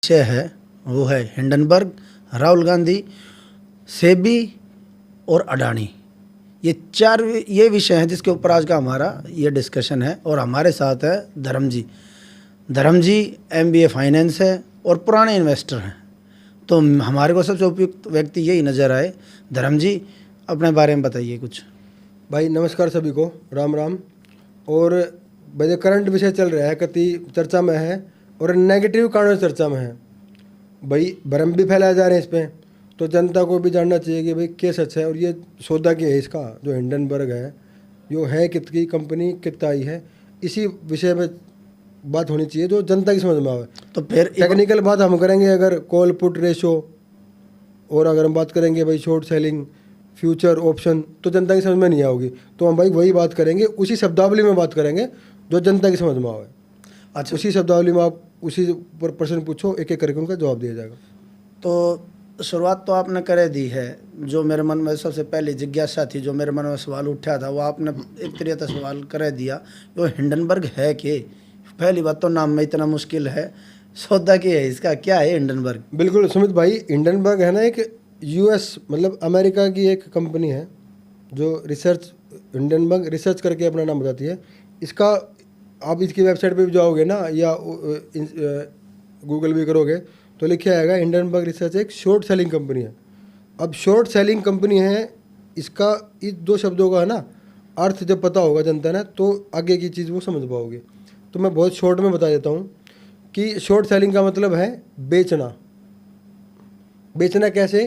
विषय है वो है हिंडनबर्ग, राहुल गांधी, सेबी और अडानी। ये विषय हैं जिसके ऊपर आज का हमारा ये डिस्कशन है। और हमारे साथ है धर्म जी। धर्म जी MBA फाइनेंस है और पुराने इन्वेस्टर हैं, तो हमारे को सबसे उपयुक्त व्यक्ति यही नज़र आए। धर्म जी, अपने बारे में बताइए कुछ। भाई नमस्कार सभी को, राम राम। और भाई करंट विषय चल रहा है, कति चर्चा में है और नेगेटिव कारणों से चर्चा में है। भाई भ्रम भी फैलाए जा रहे हैं इस पर, तो जनता को भी जानना चाहिए कि भाई क्या सच है और ये सौदा क्या है इसका। जो हिंडनबर्ग है यो है कितनी कंपनी, कितना आई है, इसी विषय में बात होनी चाहिए जो जनता की समझ में आवे। तो फिर टेक्निकल बात हम करेंगे अगर कॉल पुट रेशो, और अगर हम बात करेंगे भाई शॉर्ट सेलिंग, फ्यूचर ऑप्शन, तो जनता की समझ में नहीं आओगी। तो हम भाई वही बात करेंगे, उसी शब्दावली में बात करेंगे जो जनता की समझ में आवे। अच्छा, उसी शब्दावली में आप उसी पर प्रश्न पूछो, एक एक करके उनका जवाब दिया जाएगा। तो शुरुआत तो आपने कर दी है। जो मेरे मन में सबसे पहले जिज्ञासा थी, जो मेरे मन में सवाल उठा था, वो आपने एक तरीके से सवाल कर दिया। वो हिंडनबर्ग है कि, पहली बात तो नाम में इतना मुश्किल है, सौदा क्या है इसका, क्या है हिंडनबर्ग? बिल्कुल सुमित भाई, हिंडनबर्ग है ना एक US मतलब अमेरिका की एक कंपनी है जो रिसर्च, हिंडनबर्ग रिसर्च करके अपना नाम बताती है। इसका आप इसकी वेबसाइट पे भी जाओगे ना, या गूगल भी करोगे तो लिखा आएगा हिंडनबर्ग रिसर्च एक शॉर्ट सेलिंग कंपनी है। अब शॉर्ट सेलिंग कंपनी है, इसका इस दो शब्दों का है ना अर्थ जब पता होगा जनता ने, तो आगे की चीज़ वो समझ पाओगे। तो मैं बहुत शॉर्ट में बता देता हूँ कि शॉर्ट सेलिंग का मतलब है बेचना। बेचना कैसे?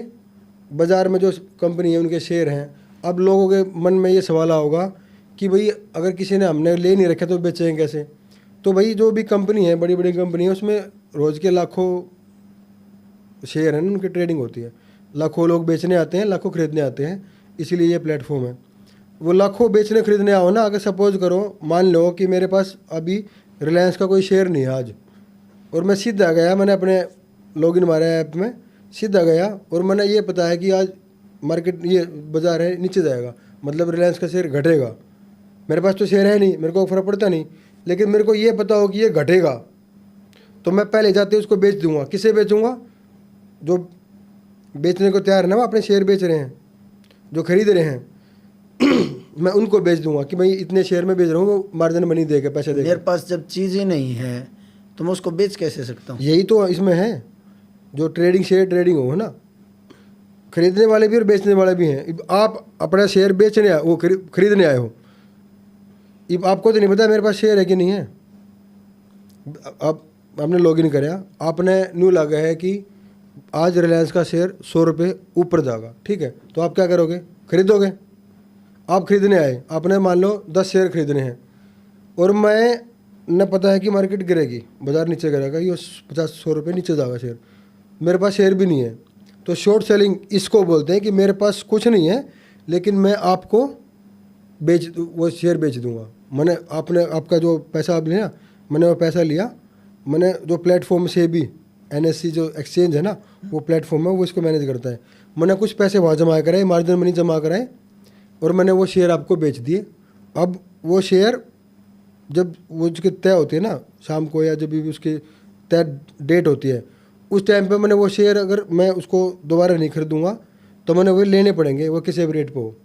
बाज़ार में जो कंपनी है उनके शेयर हैं। अब लोगों के मन में ये सवाल होगा कि भाई अगर किसी ने हमने ले नहीं रखा तो बेचेंगे कैसे? तो भाई जो भी कंपनी है, बड़ी बड़ी कंपनी है, उसमें रोज़ के लाखों शेयर हैं, उनकी ट्रेडिंग होती है। लाखों लोग बेचने आते हैं, लाखों खरीदने आते हैं, इसीलिए ये प्लेटफॉर्म है। वो लाखों बेचने खरीदने आओ ना, अगर सपोज करो, मान लो कि मेरे पास अभी रिलायंस का कोई शेयर नहीं है आज, और मैं सीधा गया, मैंने अपने लॉगिन मारा ऐप में, सीधा गया और मैंने ये पता है कि आज मार्केट ये बाज़ार है नीचे जाएगा, मतलब रिलायंस का शेयर घटेगा। मेरे पास तो शेयर है नहीं, मेरे को फ़र्क पड़ता नहीं, लेकिन मेरे को ये पता हो कि ये घटेगा, तो मैं पहले जाते उसको बेच दूंगा। किसे बेचूंगा? जो बेचने को तैयार है ना, वो अपने शेयर बेच रहे हैं, जो खरीद रहे हैं मैं उनको बेच दूंगा कि भाई इतने शेयर में बेच रहा हूँ, वो मार्जिन मनी देगा, पैसे देगा। मेरे पास जब चीज़ ही नहीं है तो मैं उसको बेच कैसे सकता हूँ? यही तो इसमें है, जो ट्रेडिंग, शेयर ट्रेडिंग हो, है ना, खरीदने वाले भी और बेचने वाले भी हैं। अब आप अपना शेयर बेचने आए, वो खरीदने आए हो, अब आपको तो नहीं पता मेरे पास शेयर है कि नहीं है। अब आपने लॉगिन कराया, आपने न्यू लगा है कि आज रिलायंस का शेयर 100 रुपये ऊपर जाएगा, ठीक है, तो आप क्या करोगे? खरीदोगे। आप खरीदने आए, आपने मान लो 10 शेयर खरीदने हैं, और मैं न पता है कि मार्केट गिरेगी, बाज़ार नीचे गिरेगा, ये 50-100 रुपये नीचे जाएगा शेयर, मेरे पास शेयर भी नहीं है। तो शॉर्ट सेलिंग इसको बोलते हैं कि मेरे पास कुछ नहीं है, लेकिन मैं आपको वो शेयर बेच दूंगा। मैंने आपका जो पैसा आप लिया, मैंने वो पैसा लिया, मैंने जो प्लेटफॉर्म से भी NSE जो एक्सचेंज है ना, वो प्लेटफॉर्म है, वो इसको मैनेज करता है। मैंने कुछ पैसे वहाँ जमा कराए, मार्जिन मनी जमा कराए, और मैंने वो शेयर आपको बेच दिए। अब वो शेयर जब वो उसकी तय होती है ना शाम को, या जब भी उसकी तय डेट होती है, उस टाइम पे मैंने वो शेयर, अगर मैं उसको दोबारा नहीं खरीदूंगा तो मैंने वो लेने पड़ेंगे, वो किसी भी रेट पे हो।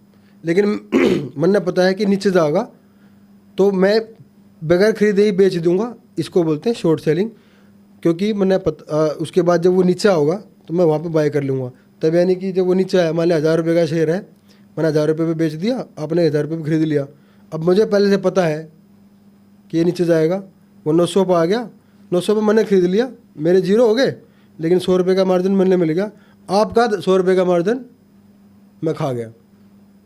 लेकिन मैंने पता है कि नीचे जाएगा, तो मैं बगैर खरीदे ही बेच दूंगा। इसको बोलते हैं शॉर्ट सेलिंग। क्योंकि मैंने उसके बाद जब वो नीचे होगा तो मैं वहाँ पे बाय कर लूँगा। तब यानी कि जब वो नीचे आया, मान लिया 1000 रुपये का शेयर है, मैंने 1000 रुपये पे बेच दिया, आपने 1000 रुपये पे खरीद लिया। अब मुझे पहले से पता है कि ये नीचे जाएगा, वो 900 पर आ गया, 900 पे मैंने खरीद लिया, मेरे जीरो हो गए, लेकिन 100 रुपये का मार्जिन मिलने मिल गया। आपका 100 रुपये का मार्जिन मैं खा गया,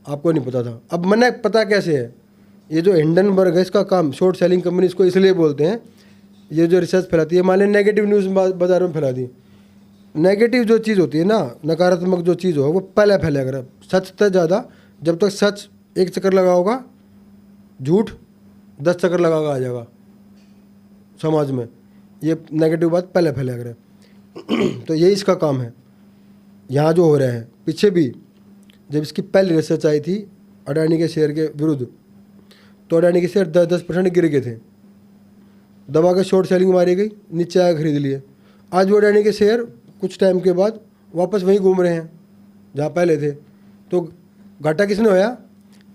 आपको नहीं पता था। अब मैंने पता कैसे है? ये जो हिंडनबर्ग है, इसका काम शॉर्ट सेलिंग कंपनी इसको इसलिए बोलते हैं। ये जो रिसर्च फैलाती है, मान लें नेगेटिव न्यूज़ बाजार में फैला दी। नेगेटिव जो चीज़ होती है ना, नकारात्मक जो चीज़ हो, वो पहले फैलेगा। सच से ज़्यादा, जब तक सच एक चक्कर लगा होगा, झूठ 10 चक्कर लगा आ जाएगा समाज में। ये नेगेटिव बात पहले फैलेगा तो यही इसका काम है। यहाँ जो हो रहा है, पीछे भी जब इसकी पहली रिसर्च आई थी अडानी के शेयर के विरुद्ध, तो अडानी के शेयर 10% गिर गए थे, दबा के शॉर्ट सेलिंग मारी गई, नीचे आया खरीद लिए। आज वो अडानी के शेयर कुछ टाइम के बाद वापस वहीं घूम रहे हैं जहाँ पहले थे। तो घाटा किसने होया?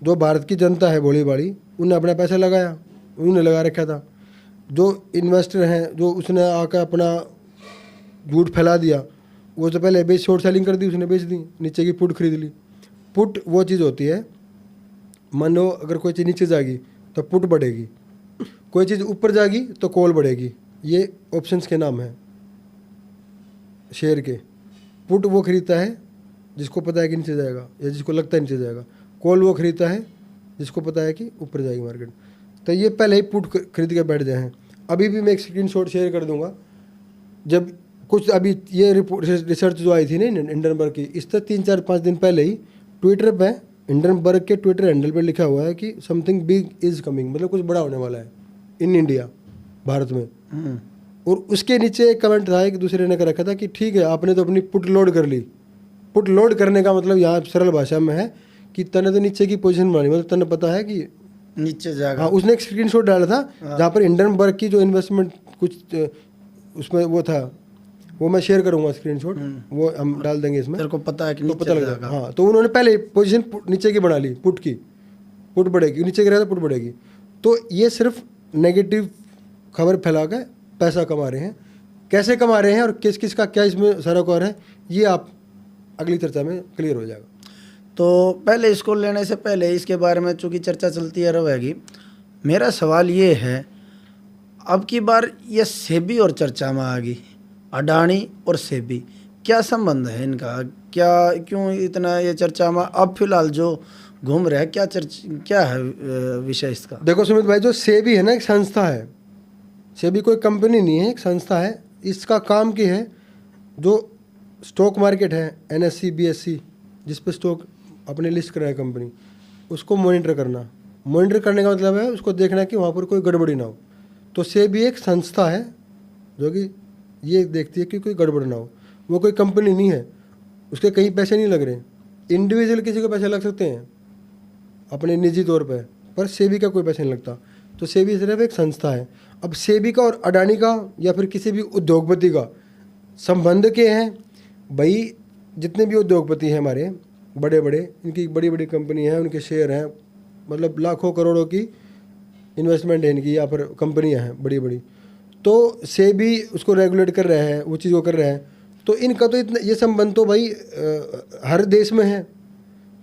जो भारत की जनता है भोली भाली, उन्होंने अपना पैसा लगाया, उन्होंने लगा रखा था। जो इन्वेस्टर हैं, जो उसने आकर अपना झूठ फैला दिया, वो तो पहले बेच शॉर्ट सेलिंग कर दी, उसने बेच दी, नीचे की पुट खरीद ली। पुट वो चीज़ होती है, मान लो अगर कोई चीज़ नीचे जाएगी तो पुट बढ़ेगी, कोई चीज़ ऊपर जाएगी तो कॉल बढ़ेगी। ये ऑप्शंस के नाम हैं शेयर के। पुट वो खरीदता है जिसको पता है कि नीचे जाएगा या जिसको लगता है नीचे जाएगा। कॉल वो खरीदता है जिसको पता है कि ऊपर जाएगी मार्केट। तो ये पहले ही पुट खरीद के बैठ जाए हैं। अभी भी मैं एक स्क्रीनशॉट शेयर कर दूंगा। जब कुछ अभी ये रिपोर्ट रिसर्च जो आई थी ना हिंडनबर्ग की, इससे 3-4-5 दिन पहले ही ट्विटर पे हिंडनबर्ग के ट्विटर हैंडल पे लिखा हुआ है कि समथिंग बिग इज कमिंग, मतलब कुछ बड़ा होने वाला है इन इंडिया, भारत में। और उसके नीचे एक कमेंट था, एक दूसरे ने कर रखा था कि ठीक है आपने तो अपनी पुट लोड कर ली। पुट लोड करने का मतलब यहाँ सरल भाषा में है कि तने तो नीचे की पोजीशन बनानी, मतलब तने पता है कि नीचे जाएगा। हाँ, उसने एक स्क्रीनशॉट डाला था जहाँ पर हिंडनबर्ग की जो इन्वेस्टमेंट कुछ उसमें वो था, वो मैं शेयर करूंगा स्क्रीनशॉट, वो हम डाल देंगे इसमें। तेरे को पता है कि तो नीचे पता लग जाएगा। जाएगा। हाँ, तो उन्होंने पहले पोजीशन नीचे की बना ली, पुट की, पुट बढ़ेगी, नीचे गिरा तो पुट बढ़ेगी। तो ये सिर्फ नेगेटिव खबर फैला के पैसा कमा रहे हैं। कैसे कमा रहे हैं और किस किस का क्या इसमें सरोकार है, ये आप अगली चर्चा में क्लियर हो जाएगा। तो पहले इसको लेने से पहले इसके बारे में चूँकि चर्चा चलती है रहेगी, मेरा सवाल ये है, अब की बार ये सेबी और चर्चा में आ गई, अडानी और सेबी, क्या संबंध है इनका? क्या क्यों इतना ये चर्चा में अब फिलहाल जो घूम रहा है, क्या है विषय इसका? देखो सुमित भाई, जो सेबी है ना, एक संस्था है। सेबी कोई कंपनी नहीं है, एक संस्था है। इसका काम क्या है, जो स्टॉक मार्केट है NSE BSE जिस पे स्टॉक अपने लिस्ट कराए कंपनी, उसको मॉनिटर करना। मॉनिटर करने का मतलब है उसको देखना कि वहाँ पर कोई गड़बड़ी ना हो। तो सेबी एक संस्था है जो कि ये देखती है कि कोई गड़बड़ ना हो। वो कोई कंपनी नहीं है, उसके कहीं पैसे नहीं लग रहे। इंडिविजुअल किसी को पैसे लग सकते हैं अपने निजी तौर पर सेबी का कोई पैसा नहीं लगता। तो सेबी सिर्फ एक संस्था है। अब सेबी का और अडानी का या फिर किसी भी उद्योगपति का संबंध क्या है भाई? जितने भी उद्योगपति हैं हमारे बड़े बड़े, इनकी बड़ी बड़ी कंपनी है, उनके शेयर हैं, मतलब लाखों करोड़ों की इन्वेस्टमेंट है इनकी, या फिर कंपनियां हैं बड़ी बड़ी। तो सेबी उसको रेगुलेट कर रहा है, वो चीज़ को कर रहा है। तो इनका तो इतना ये संबंध तो भाई हर देश में है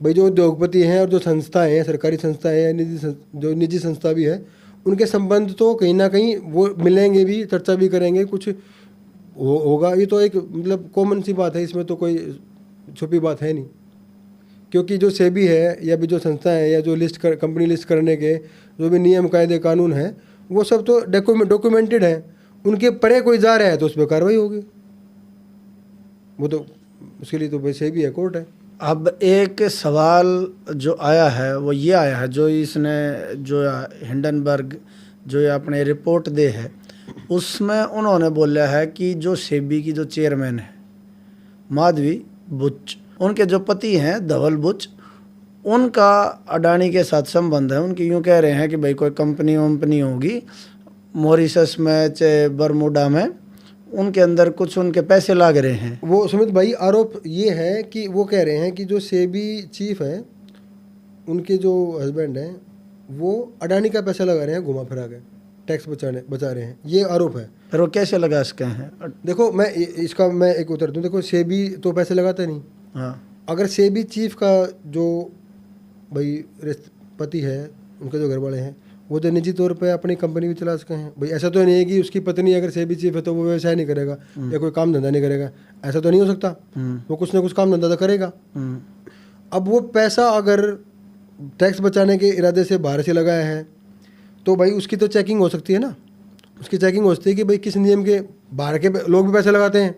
भाई। जो उद्योगपति हैं और जो संस्थाएं हैं, सरकारी संस्थाएं हैं, जो निजी संस्था भी है, उनके संबंध तो कहीं ना कहीं वो मिलेंगे भी, चर्चा भी करेंगे, कुछ होगा। ये तो एक मतलब कॉमन सी बात है, इसमें तो कोई छुपी बात है नहीं। क्योंकि जो सेबी है या भी जो संस्था है या जो कंपनी लिस्ट करने के जो भी नियम कायदे कानून हैं, वो सब तो डॉक्यूमेंटेड है। उनके परे कोई जा रहा है तो उस पर कार्रवाई होगी। वो तो उसके लिए तो भाई सेबी है, कोर्ट है। अब एक सवाल जो आया है वो ये आया है, जो इसने जो हिंडनबर्ग जो अपने रिपोर्ट दे है, उसमें उन्होंने बोला है कि जो सेबी की जो चेयरमैन है माधवी बुच, उनके जो पति हैं धवल बुच, उनका अडानी के साथ संबंध है। उनकी यूँ कह रहे हैं कि भाई कोई कंपनी वंपनी होगी मॉरिशस में चाहे बरमूडा में, उनके अंदर कुछ उनके पैसे लाग रहे हैं। वो सुमित भाई, आरोप ये है कि वो कह रहे हैं कि जो सेबी चीफ है, उनके जो हस्बैंड हैं, वो अडानी का पैसा लगा रहे हैं, घुमा फिरा के टैक्स बचा रहे हैं, ये आरोप है। फिर वो कैसे लगा सकते हैं? देखो मैं इसका मैं एक उत्तर दूँ। देखो सेबी तो पैसे लगाता नहीं। हाँ, अगर सेबी चीफ का जो भाई पति है, उनके जो घर वाले हैं, वो तो निजी तौर पे अपनी कंपनी भी चला सके हैं भाई। ऐसा तो नहीं है कि उसकी पत्नी अगर सेबी चीफ है तो वो व्यवसाय नहीं करेगा या कोई काम धंधा नहीं करेगा, ऐसा तो नहीं हो सकता। वो कुछ ना कुछ काम धंधा तो करेगा। अब वो पैसा अगर टैक्स बचाने के इरादे से बाहर से लगाया है तो भाई उसकी तो चेकिंग हो सकती है ना। उसकी चेकिंग हो सकती है कि भाई किस नियम के बाहर के लोग भी पैसे लगाते हैं।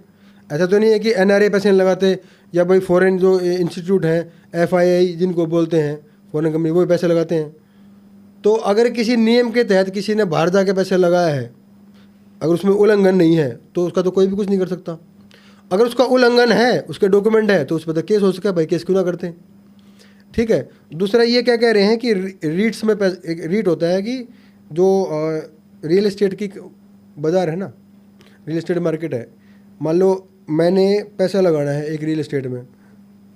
ऐसा तो नहीं है कि NRA पैसे नहीं लगाते, या भाई फॉरेन जो इंस्टीट्यूट हैं FII जिनको बोलते हैं फॉरेन कंपनी, वो भी पैसे लगाते हैं। तो अगर किसी नियम के तहत किसी ने बाहर जाके पैसे लगाया है, अगर उसमें उल्लंघन नहीं है तो उसका तो कोई भी कुछ नहीं कर सकता। अगर उसका उल्लंघन है, उसके डॉक्यूमेंट है, तो उस पर तो केस हो सके भाई, केस क्यों ना करते हैं। ठीक है। दूसरा ये क्या कह रहे हैं कि रीट्स में एक रीट होता है कि जो रियल एस्टेट की बाज़ार है ना, रियल एस्टेट मार्केट है, मान लो मैंने पैसा लगाना है एक रियल एस्टेट में,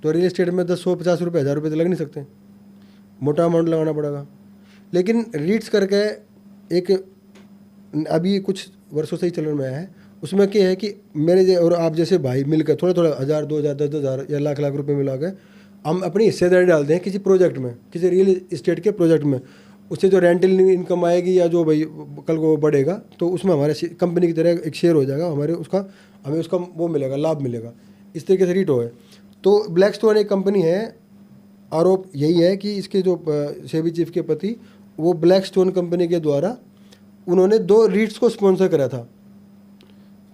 तो रियल एस्टेट में 10, 100, 50 रुपये, 1000 रुपये तो लग नहीं सकते, मोटा अमाउंट लगाना पड़ेगा। लेकिन रीट्स करके एक अभी कुछ वर्षों से ही चलन में आया है, उसमें क्या है कि मेरे और आप जैसे भाई मिलकर थोड़ा थोड़ा 1000, 2000, 10,000 या लाख लाख रुपए मिला के हम अपनी हिस्सेदारी डालते हैं किसी प्रोजेक्ट में, किसी रियल इस्टेट के प्रोजेक्ट में। उससे जो रेंटल इनकम आएगी या जो भाई कल को बढ़ेगा, तो उसमें हमारे कंपनी की तरह एक शेयर हो जाएगा, हमें उसका वो मिलेगा, लाभ मिलेगा। इस तरीके से रीट हो है। तो ब्लैकस्टोन एक कंपनी है, आरोप यही है कि इसके जो सेबी चीफ के पति, वो ब्लैकस्टोन कंपनी के द्वारा उन्होंने 2 रीट्स को स्पॉन्सर करा था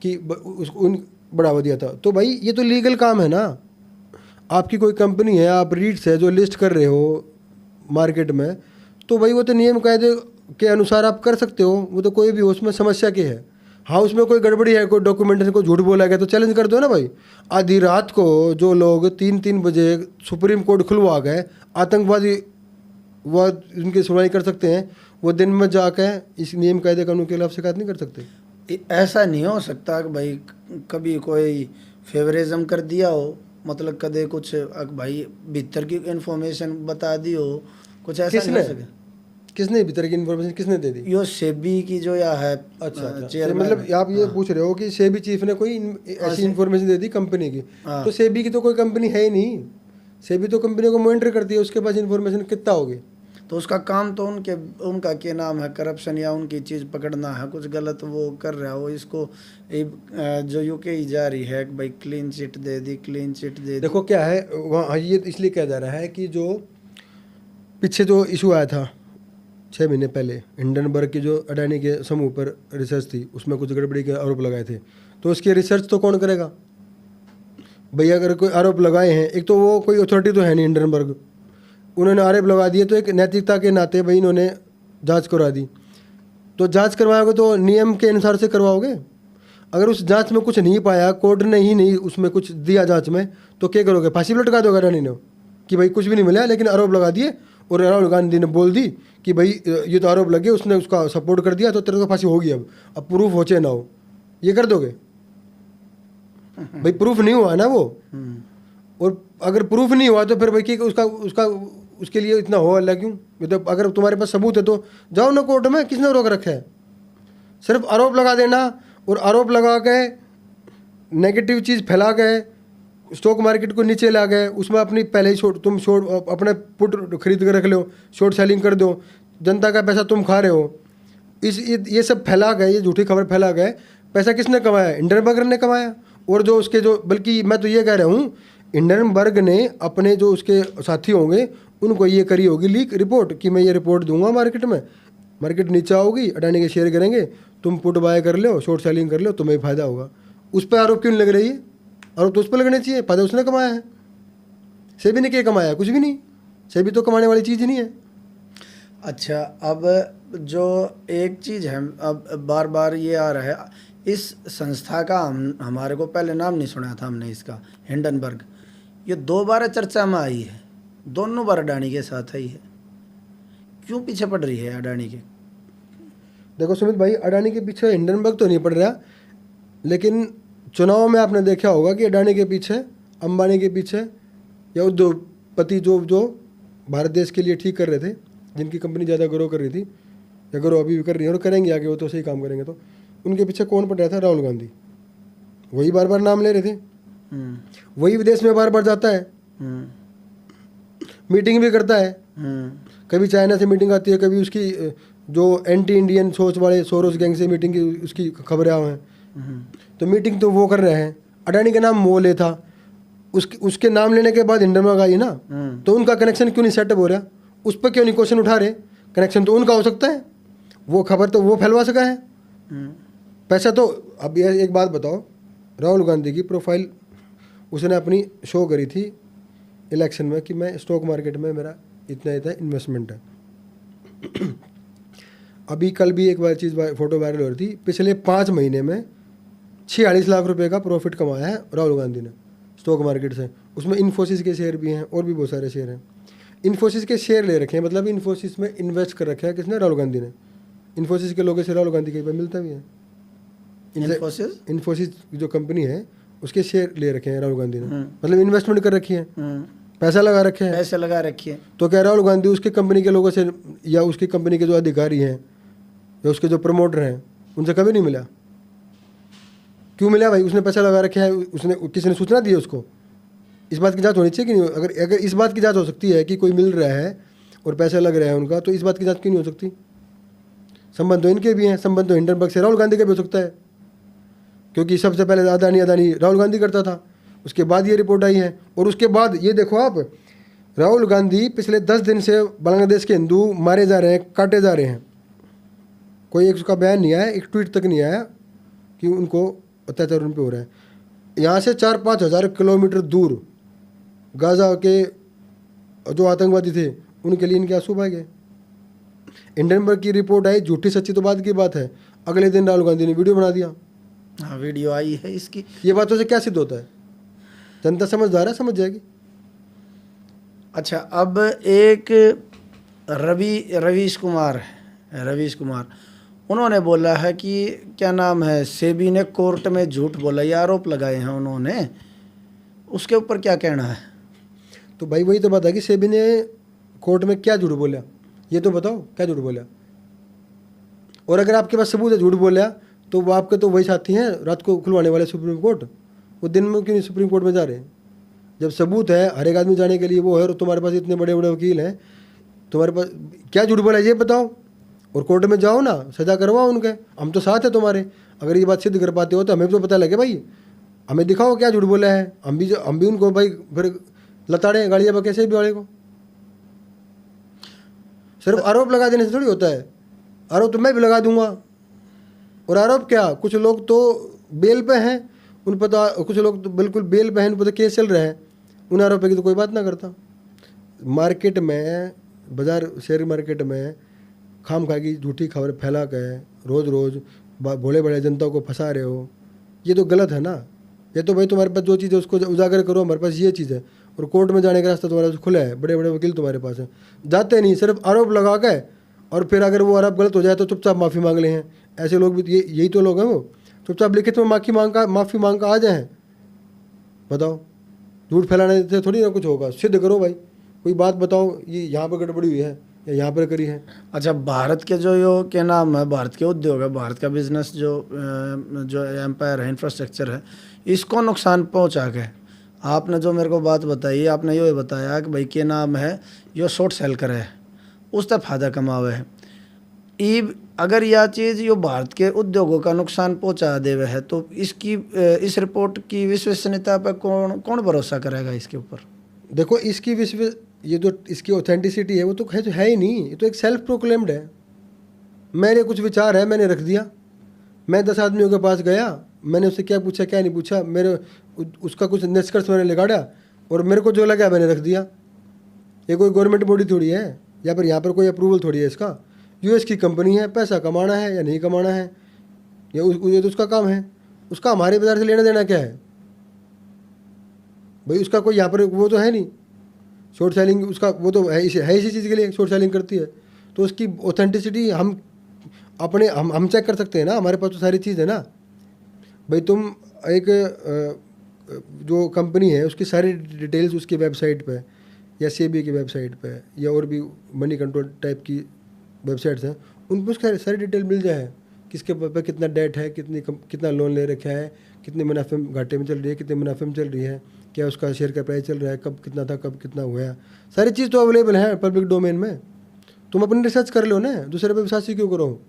कि उन बढ़ावा दिया था। तो भाई ये तो लीगल काम है ना। आपकी कोई कंपनी है, आप रीट्स है जो लिस्ट कर रहे हो मार्केट में, तो भाई वो तो नियम कायदे के अनुसार आप कर सकते हो, वो तो कोई भी हो, उसमें समस्या क्या है। हाँ, उसमें कोई गड़बड़ी है, कोई डॉक्यूमेंटेशन को झूठ बोला गया तो चैलेंज कर दो ना भाई। आधी रात को जो लोग 3-3 बजे सुप्रीम कोर्ट खुलवा गए, आतंकवादी वो उनकी सुनवाई कर सकते हैं, वो दिन में जाकर इस नियम कायदे कानून के खिलाफ शिकायत नहीं कर सकते। ऐसा नहीं हो सकता कि भाई कभी कोई फेवरिज्म कर दिया हो, मतलब कदे कुछ भाई भीतर की इंफॉर्मेशन बता दी हो, कुछ ऐसा नहीं हो सके। किसने भीतर की इन्फॉर्मेशन किसने दे दी? यो सेबी की जो या है अच्छा, चेयरमैन, मतलब आप ये पूछ रहे हो कि सेबी चीफ ने कोई ऐसी इन्फॉर्मेशन दे दी कंपनी की? तो सेबी की तो कोई कंपनी है ही नहीं। सेबी तो कंपनी को मॉनिटर करती है, उसके पास इन्फॉर्मेशन कितना होगी? तो उसका काम तो उनका क्या नाम है, करप्शन या उनकी चीज़ पकड़ना है, कुछ गलत वो कर रहा हो। इसको जो यूके ही जा रही है कि भाई क्लीन चिट दे दी, क्लीन चिट दे दी। देखो क्या है वहाँ, ये इसलिए कहा जा रहा है कि जो पीछे जो इशू आया था 6 महीने पहले, हिंडनबर्ग की जो अडानी के समूह पर रिसर्च थी, उसमें कुछ गड़बड़ी के आरोप लगाए थे, तो उसकी रिसर्च तो कौन करेगा भैया? अगर कोई आरोप लगाए हैं, एक तो वो कोई अथॉरिटी तो है नहीं हिंडनबर्ग, उन्होंने आरोप लगा दिए, तो एक नैतिकता के नाते भाई इन्होंने जांच करवा दी। तो जांच करवाओगे तो नियम के अनुसार से करवाओगे। अगर उस जांच में कुछ नहीं पाया, कोर्ट ने ही नहीं उसमें कुछ दिया जांच में, तो क्या करोगे? फांसी भी लटका दोगे अडानी ने कि भाई कुछ भी नहीं मिला, लेकिन आरोप लगा दिए। और राहुल गांधी ने बोल दी कि भाई ये तो आरोप लगे, उसने उसका सपोर्ट कर दिया, तो तेरे को फांसी होगी। अब प्रूफ हो चाहे ना हो, ये कर दोगे? भाई प्रूफ नहीं हुआ ना वो। और अगर प्रूफ नहीं हुआ तो फिर भाई उसका उसके लिए इतना हो अल्लाह क्यों? मतलब अगर तुम्हारे पास सबूत है तो जाओ ना कोर्ट में, किसने रोक रखा है? सिर्फ आरोप लगा देना और आरोप लगा के नेगेटिव चीज़ फैला के स्टॉक मार्केट को नीचे ला गए, उसमें अपनी पहले ही तुम अपने पुट खरीद कर रख लो, शॉर्ट सेलिंग कर दो, जनता का पैसा तुम खा रहे हो। ये सब फैला गए, ये झूठी खबर फैला गए। पैसा किसने कमाया? हिंडनबर्ग ने कमाया। और जो उसके जो, बल्कि मैं तो ये कह रहा हूँ, हिंडनबर्ग ने अपने जो उसके साथी होंगे उनको ये करी होगी लीक रिपोर्ट कि मैं ये रिपोर्ट दूंगा मार्केट में, मार्केट नीचे आओगी, अडानी के शेयर गिरेंगे, तुम पुट बाय कर लो, शॉर्ट सेलिंग कर लो, तुम्हें फ़ायदा होगा। उस पर आरोप क्यों नहीं लग रही है? आरोप तो उस पर लगने चाहिए, फायदा उसने कमाया है। सेबी ने क्या कमाया? कुछ भी नहीं। सेबी तो कमाने वाली चीज़ ही नहीं है। अच्छा, अब जो एक चीज़ है, अब बार बार ये आ रहा है, इस संस्था का हमारे को पहले नाम नहीं सुना था हमने इसका, हिंडनबर्ग। ये 2 बार चर्चा में आई है, दोनों बार अडानी के साथ आई है। क्यों पीछे पड़ रही है अडानी के? देखो सुमित भाई, अडानी के पीछे हिंडनबर्ग तो नहीं पड़ रहा, लेकिन चुनाव में आपने देखा होगा कि अडानी के पीछे, अंबानी के पीछे, या उद्योगपति जो भारत देश के लिए ठीक कर रहे थे, जिनकी कंपनी ज़्यादा ग्रो कर रही थी या ग्रो अभी भी कर रही है और करेंगे आगे, वो तो सही काम करेंगे, तो उनके पीछे कौन पड़ रहा था? राहुल गांधी। वही बार बार नाम ले रहे थे, वही विदेश में बार बार जाता है, मीटिंग भी करता है। कभी चाइना से मीटिंग आती है, कभी उसकी जो एंटी इंडियन सोच वाले सोरोस गैंग से मीटिंग की उसकी खबरें आए हैं। तो मीटिंग तो वो कर रहे हैं। अडानी का नाम मोले था, उसके नाम लेने के बाद हिंडनबर्ग आई ना, तो उनका कनेक्शन क्यों नहीं सेटअप हो रहा? उस पर क्यों नहीं क्वेश्चन उठा रहे? कनेक्शन तो उनका हो सकता है, वो खबर तो वो फैलवा सका है, पैसा तो। अब ये एक बात बताओ, राहुल गांधी की प्रोफाइल उसने अपनी शो करी थी इलेक्शन में कि मैं स्टॉक मार्केट में मेरा इतना इन्वेस्टमेंट है। अभी कल भी एक बार चीज़ फोटो वायरल हो रही थी, पिछले 5 महीने में 46 लाख रुपए का प्रॉफिट कमाया है राहुल गांधी ने स्टॉक मार्केट से। उसमें इन्फोसिस के शेयर भी हैं और भी बहुत सारे शेयर हैं। इन्फोसिस के शेयर ले रखे हैं, मतलब इन्फोसिस में इन्वेस्ट कर रखा है किसने? राहुल गांधी ने। इन्फोसिस के लोगों से राहुल गांधी कई बार मिलता भी है। इन्फोसिस जो कंपनी है उसके शेयर ले रखे हैं राहुल गांधी ने, मतलब इन्वेस्टमेंट कर रखी है, पैसा लगा रखे हैं, पैसे लगा रखिए। तो क्या राहुल गांधी उसके कंपनी के लोगों से या उसकी कंपनी के जो अधिकारी हैं या उसके जो प्रमोटर हैं उनसे कभी नहीं मिला? क्यों मिला भाई? उसने पैसा लगा रखे है, उसने किसी ने सूचना दी है उसको? इस बात की जांच होनी चाहिए कि नहीं? अगर इस बात की जांच हो सकती है कि कोई मिल रहा है और पैसा लग रहा है उनका, तो इस बात की जांच क्यों नहीं हो सकती? संबंध तो इनके भी हैं, संबंध तो हिंडनबर्ग से राहुल गांधी का भी हो सकता है, क्योंकि सबसे पहले अदानी राहुल गांधी करता था, उसके बाद ये रिपोर्ट आई है। और उसके बाद ये देखो आप, राहुल गांधी पिछले 10 दिन से बांग्लादेश के हिंदू मारे जा रहे हैं, काटे जा रहे हैं, कोई एक उसका बयान नहीं आया, एक ट्वीट तक नहीं आया कि उनको अत्याचार उन पर हो रहा है। यहाँ से 4-5 हज़ार किलोमीटर दूर गाजा के जो आतंकवादी थे उनके लिए इनके आंसू बह गए। हिंडनबर्ग की रिपोर्ट आई, झूठी सच्ची तो बाद की बात है, अगले दिन राहुल गांधी ने वीडियो बना दिया। हाँ, वीडियो आई है इसकी। ये बातों से क्या सिद्ध होता है? जनता समझदार है, समझ जाएगी। अच्छा, अब एक रवीश कुमार उन्होंने बोला है कि क्या नाम है, सेबी ने कोर्ट में झूठ बोला, ये आरोप लगाए हैं उन्होंने, उसके ऊपर क्या कहना है? तो भाई वही तो बात है कि सेबी ने कोर्ट में क्या झूठ बोला, ये तो बताओ क्या झूठ बोला। और अगर आपके पास सबूत है झूठ बोला, तो वो आपके तो वही साथी हैं रात को खुलवाने वाले सुप्रीम कोर्ट, वो दिन में क्यों नहीं सुप्रीम कोर्ट में जा रहे हैं? जब सबूत है हर एक आदमी जाने के लिए वो है, और तुम्हारे पास इतने बड़े बड़े वकील हैं, तुम्हारे पास क्या झूठ बोला ये बताओ, और कोर्ट में जाओ ना, सजा करवाओ उनके, हम तो साथ है तुम्हारे। अगर ये बात सिद्ध कर पाते हो तो हमें भी तो पता लगे भाई, हमें दिखाओ क्या झूठ बोला है, हम भी उनको भाई फिर लताड़े गाड़ियाँ बके से भी वाले को। सिर्फ आरोप लगा देने से थोड़ी होता है, आरोप तो मैं भी लगा दूंगा। और आरोप क्या, कुछ लोग तो बेल पे हैं, उन पर तो, कुछ लोग तो बिल्कुल बेल पे हैं, उन पर तो केस चल रहा है, उन आरोपों की तो कोई बात ना करता। मार्केट में, बाजार शेयर मार्केट में खाम खा की झूठी खबर फैला कर रोज़ रोज़ भोले बड़े जनता को फंसा रहे हो, ये तो गलत है ना। ये तो भाई तुम्हारे पास जो चीज़ है उसको उजागर करो, हमारे पास ये चीज़ है, और कोर्ट में जाने का रास्ता तुम्हारा खुला है, बड़े बड़े वकील तुम्हारे पास हैं, जाते नहीं, सिर्फ आरोप लगा के, और फिर अगर वो आरोप गलत हो जाए तो चुपचाप माफ़ी मांग ले हैं। ऐसे लोग भी यही तो लोग हैं, वो चुपचाप लिखित में माफ़ी मांग का आ जाए। बताओ, झूठ फैलाने से थोड़ी ना कुछ होगा, सिद्ध करो भाई, कोई बात बताओ ये यहाँ पर गड़बड़ी हुई है या यहाँ पर करी है। अच्छा, भारत के जो यो क्या नाम है, भारत के उद्योग है, भारत का बिजनेस जो एम्पायर है, इंफ्रास्ट्रक्चर है, इसको नुकसान पहुँचा के आपने जो मेरे को बात बताई, आपने ये बताया कि भाई क्या नाम है, यो शॉर्ट सेल करे है, उस तक फ़ायदा कमावे है। ईब अगर यह चीज़ यो भारत के उद्योगों का नुकसान पहुंचा देवे है, तो इसकी इस रिपोर्ट की विश्वसनीयता पर कौन भरोसा करेगा इसके ऊपर? देखो, इसकी ये जो इसकी ऑथेंटिसिटी है वो तो है ही नहीं, ये तो एक सेल्फ प्रोक्लेम्ड है। मेरे कुछ विचार है, मैंने रख दिया। मैं 10 आदमियों के पास गया, मैंने उससे क्या पूछा क्या नहीं पूछा, मेरे उसका कुछ निष्कर्ष मैंने लगाड़ा, और मेरे को जो लगा मैंने रख दिया। ये कोई गवर्नमेंट बॉडी थोड़ी है, या फिर यहाँ पर कोई अप्रूवल थोड़ी है इसका। यूएस की कंपनी है, पैसा कमाना है या नहीं कमाना है, ये तो उसका काम है। उसका हमारे बाजार से लेना देना क्या है भाई? उसका कोई यहाँ पर वो तो है नहीं, शॉर्ट सेलिंग उसका वो तो है इसी चीज़ के लिए शॉर्ट सेलिंग करती है। तो उसकी ऑथेंटिसिटी हम चेक कर सकते हैं ना, हमारे पास तो सारी चीज़ है ना भाई। तुम एक जो कंपनी है उसकी सारी डिटेल्स उसकी वेबसाइट पे या सेबी की वेबसाइट पे या और भी मनी कंट्रोल टाइप की वेबसाइट्स हैं, उन पर उसका सारी डिटेल मिल जाए, किसके पे कितना डेट है, कितना लोन ले रखा है, कितने मुनाफे घाटे में चल रही है, कितने मुनाफे में चल रही है, क्या उसका शेयर का प्राइस चल रहा है, कब कितना था, कब कितना हुआ है, सारी चीज़ तो अवेलेबल है पब्लिक डोमेन में। तुम अपनी रिसर्च कर लो ना, दूसरे पे विश्वास ही क्यों करो?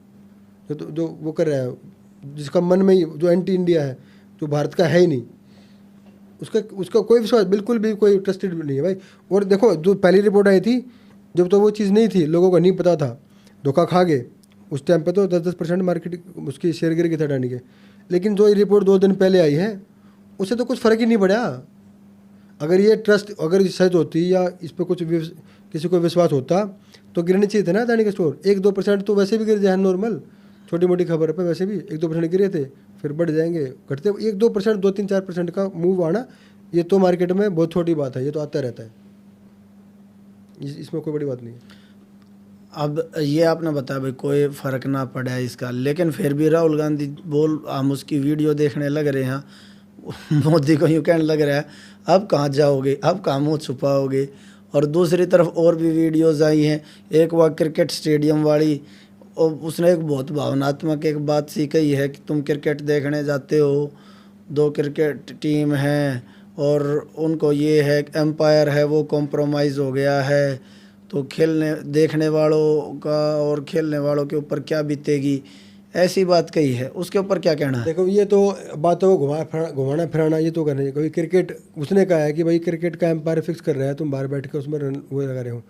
जो वो कर रहा है, जिसका मन में जो एंटी इंडिया है, जो भारत का है ही नहीं, उसका कोई विश्वास बिल्कुल भी कोई ट्रस्टेड नहीं है भाई। और देखो, जो पहली रिपोर्ट आई थी जब तो वो चीज़ नहीं थी, लोगों को नहीं पता था, धोखा खा गए उस टाइम पे, तो 10% मार्केट उसकी शेयर गिर गई था अडानी के। लेकिन जो ये रिपोर्ट 2 दिन पहले आई है उससे तो कुछ फ़र्क ही नहीं पड़ा। अगर ये ट्रस्ट अगर सच होती या इस पर कुछ किसी को विश्वास होता तो गिरने चाहिए थे ना अडानी का स्टोर। 1-2% तो वैसे भी गिर जाए नॉर्मल, छोटी मोटी खबर पे वैसे भी 1-2% गिरे थे, फिर बढ़ जाएंगे, घटते 1-2%, 2-3-4% का मूव आना, ये तो मार्केट में बहुत छोटी बात है, ये तो आता रहता है, इसमें कोई बड़ी बात नहीं है। अब ये आपने बताया भाई कोई फ़र्क ना पड़ा है इसका, लेकिन फिर भी राहुल गांधी हम उसकी वीडियो देखने लग रहे हैं, मोदी को यूँ कहने लग रहा है अब कहाँ जाओगे, अब कहाँ मुँह छुपाओगे। और दूसरी तरफ और भी वीडियोज़ आई हैं, एक वह क्रिकेट स्टेडियम वाली, और उसने एक बहुत भावनात्मक एक बात सी कही है कि तुम क्रिकेट देखने जाते हो, 2 क्रिकेट टीम हैं और उनको ये है एम्पायर है वो कॉम्प्रोमाइज़ हो गया है, तो खेलने देखने वालों का और खेलने वालों के ऊपर क्या बीतेगी, ऐसी बात कही है। उसके ऊपर क्या कहना है? देखो ये तो बातों को घुमाना फिराना ये तो करना चाहिए। कोई क्रिकेट उसने कहा है कि भाई क्रिकेट का एम्पायर फिक्स कर रहा है, तुम बाहर बैठ के उसमें रन वो लगा रहे हो।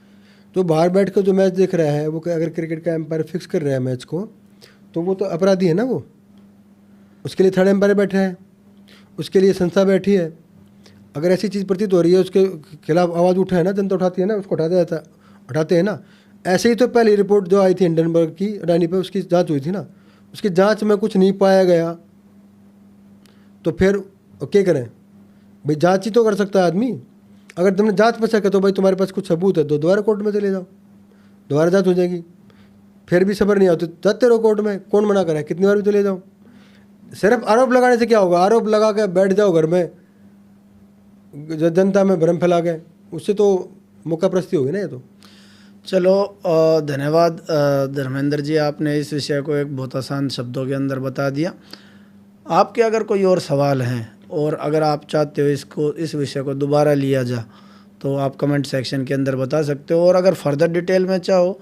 तो बाहर बैठ के जो मैच देख रहा है वो अगर क्रिकेट का एम्पायर फिक्स कर रहा है मैच को, तो वो तो अपराधी है ना। वो उसके लिए थर्ड एम्पायर बैठा है, उसके लिए संस्था बैठी है। अगर ऐसी चीज़ प्रतीत हो रही है, उसके खिलाफ आवाज़ उठा है ना, जनता उठाती है ना, उसको उठाते हैं ना। ऐसे ही तो पहली रिपोर्ट जो आई थी हिंडनबर्ग की अडानी पे, उसकी जांच हुई थी ना, उसकी जांच में कुछ नहीं पाया गया, तो फिर क्या करें भाई? जांच ही तो कर सकता है आदमी। अगर तुमने जांच में सके तो भाई तुम्हारे पास कुछ सबूत है तो दोबारा कोर्ट में चले जाओ, दोबारा जांच हो जाएगी। फिर भी सब्र नहीं आता तो जाते रहो कोर्ट में, कौन मना करे, कितनी बार भी चले जाओ। सिर्फ आरोप लगाने से क्या होगा? आरोप लगा के बैठ जाओ घर में जनता में भ्रम फैला के, उससे तो मौका प्रस्ती होगी ना। ये तो चलो धन्यवाद धर्मेंद्र जी, आपने इस विषय को एक बहुत आसान शब्दों के अंदर बता दिया। आपके अगर कोई और सवाल हैं और अगर आप चाहते हो इस विषय को दोबारा लिया जा, तो आप कमेंट सेक्शन के अंदर बता सकते हो। और अगर फर्दर डिटेल में चाहो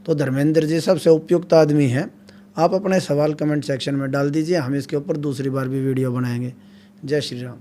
तो धर्मेंद्र जी सबसे उपयुक्त आदमी हैं। आप अपने सवाल कमेंट सेक्शन में डाल दीजिए, हम इसके ऊपर दूसरी बार भी वीडियो बनाएंगे। जय श्री राम।